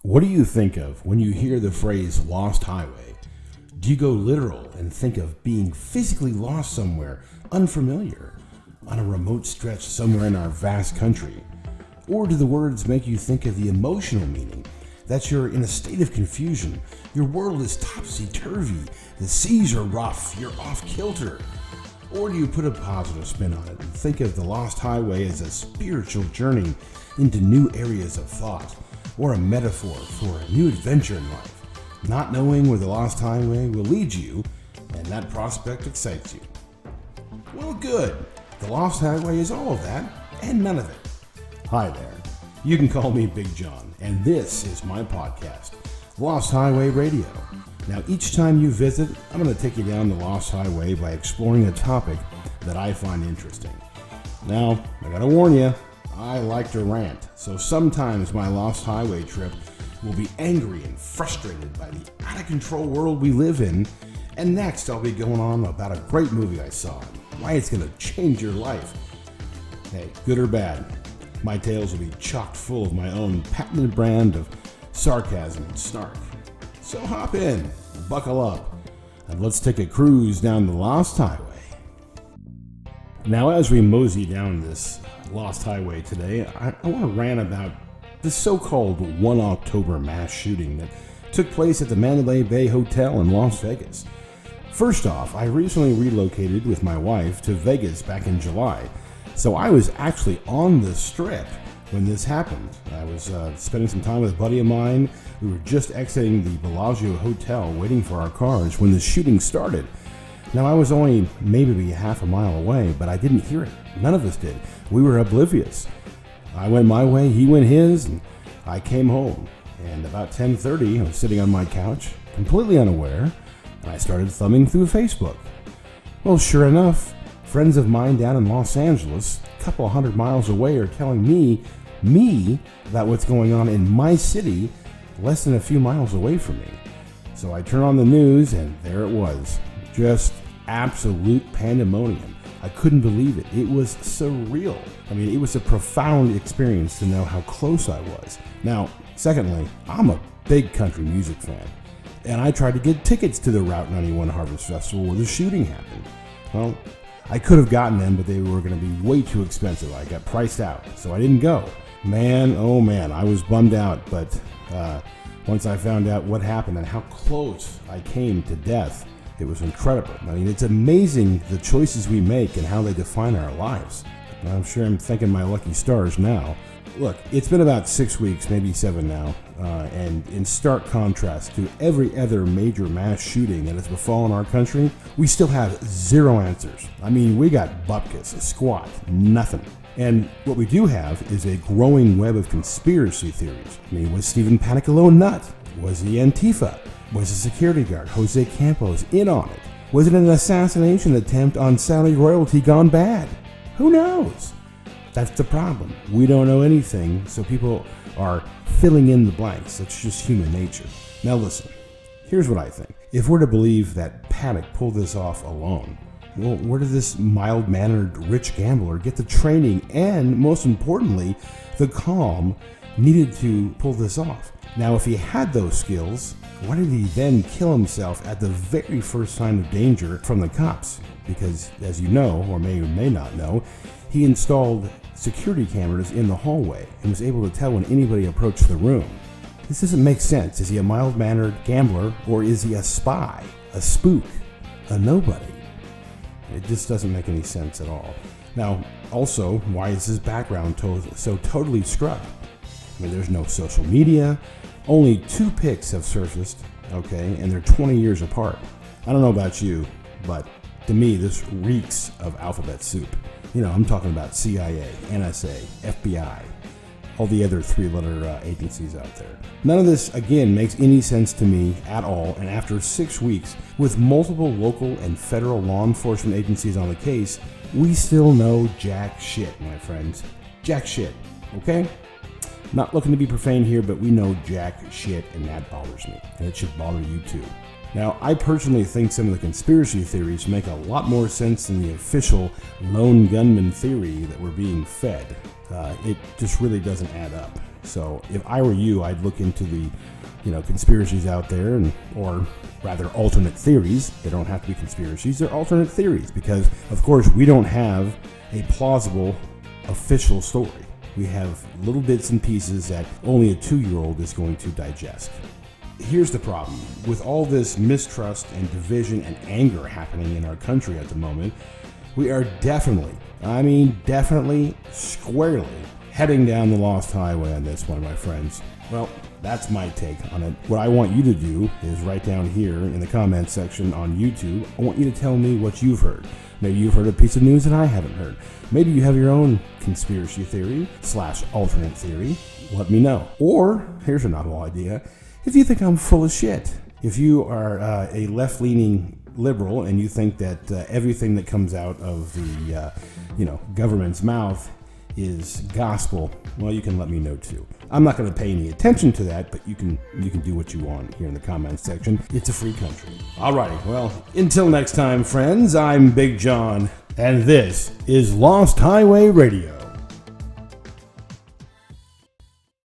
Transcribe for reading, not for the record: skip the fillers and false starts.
What do you think of when you hear the phrase lost highway? Do you go literal and think of being physically lost somewhere unfamiliar on a remote stretch somewhere in our vast country? Or do the words make you think of the emotional meaning that you're in a state of confusion, your world is topsy-turvy, the seas are rough, you're off kilter? Or do you put a positive spin on it and think of the lost highway as a spiritual journey into new areas of thought, or a metaphor for a new adventure in life, not knowing where the lost highway will lead you, and that prospect excites you? Well, good. The lost highway is all of that, and none of it. Hi there. You can call me Big John, and this is my podcast, Lost Highway Radio. Now, each time you visit, I'm going to take you down the Lost Highway by exploring a topic that I find interesting. Now, I got to warn you, I like to rant, so sometimes my Lost Highway trip will be angry and frustrated by the out-of-control world we live in, and next I'll be going on about a great movie I saw and why it's going to change your life. Hey, good or bad, my tales will be chock full of my own patented brand of sarcasm and snark. So hop in, buckle up, and let's take a cruise down the Lost Highway. Now, as we mosey down this Lost Highway today, I want to rant about the so-called 1 October mass shooting that took place at the Mandalay Bay Hotel in Las Vegas. First off, I recently relocated with my wife to Vegas back in July, so I was actually on the Strip when this happened. I was spending some time with a buddy of mine. We were just exiting the Bellagio Hotel waiting for our cars when the shooting started. Now, I was only maybe half a mile away, but I didn't hear it. None of us did. We were oblivious. I went my way, he went his, and I came home. And about 10:30, I was sitting on my couch, completely unaware, and I started thumbing through Facebook. Well, sure enough, friends of mine down in Los Angeles, a couple hundred miles away, are telling me about what's going on in my city less than a few miles away from me. So I turn on the news, and there it was. Just absolute pandemonium. I couldn't believe it. It was surreal. I mean, it was a profound experience to know how close I was. Now, secondly, I'm a big country music fan, and I tried to get tickets to the Route 91 Harvest Festival where the shooting happened. Well, I could have gotten them, but they were going to be way too expensive. I got priced out, so I didn't go. Man, oh man, I was bummed out, but once I found out what happened and how close I came to death, it was incredible. I mean, it's amazing the choices we make and how they define our lives. I'm sure I'm thanking my lucky stars now. Look, it's been about 6 weeks, maybe 7 now, and in stark contrast to every other major mass shooting that has befallen our country, we still have zero answers. I mean, we got bupkis, a squat, nothing. And what we do have is a growing web of conspiracy theories. I mean, was Stephen Panicolo a nut? Was he Antifa? Was the security guard, Jose Campos, in on it? Was it an assassination attempt on Saudi royalty gone bad? Who knows? That's the problem. We don't know anything, so people are filling in the blanks. It's just human nature. Now listen, here's what I think. If we're to believe that Paddock pulled this off alone, well, where did this mild-mannered rich gambler get the training and, most importantly, the calm needed to pull this off? Now, if he had those skills, why did he then kill himself at the very first sign of danger from the cops? Because, as you know, or may not know, he installed security cameras in the hallway and was able to tell when anybody approached the room. This doesn't make sense. Is he a mild-mannered gambler, or is he a spy, a spook, a nobody? It just doesn't make any sense at all. Now, also, why is his background so totally scrubbed? I mean, there's no social media. Only 2 pics have surfaced, okay, and they're 20 years apart. I don't know about you, but to me, this reeks of alphabet soup. You know, I'm talking about CIA, NSA, FBI, all the other 3-letter agencies out there. None of this, again, makes any sense to me at all, and after 6 weeks, with multiple local and federal law enforcement agencies on the case, we still know jack shit, my friends. Jack shit, okay? Not looking to be profane here, but we know jack shit, and that bothers me, and it should bother you too. Now, I personally think some of the conspiracy theories make a lot more sense than the official lone gunman theory that we're being fed. It just really doesn't add up. So if I were you, I'd look into the conspiracies out there, or rather alternate theories. They don't have to be conspiracies, they're alternate theories, because of course we don't have a plausible official story. We have little bits and pieces that only a 2-year-old is going to digest. Here's the problem. With all this mistrust and division and anger happening in our country at the moment, we are definitely squarely heading down the lost highway on this one, my friends. Well, that's my take on it. What I want you to do is write down here in the comments section on YouTube. I want you to tell me what you've heard. Maybe you've heard a piece of news that I haven't heard. Maybe you have your own conspiracy theory / alternate theory. Let me know. Or, here's a novel idea. If you think I'm full of shit, if you are a left-leaning liberal and you think that everything that comes out of the government's mouth is gospel, well, you can let me know too. I'm not going to pay any attention to that, but you can do what you want here in the comments section. It's a free country. Alrighty, well, until next time, friends, I'm Big John, and this is Lost Highway Radio.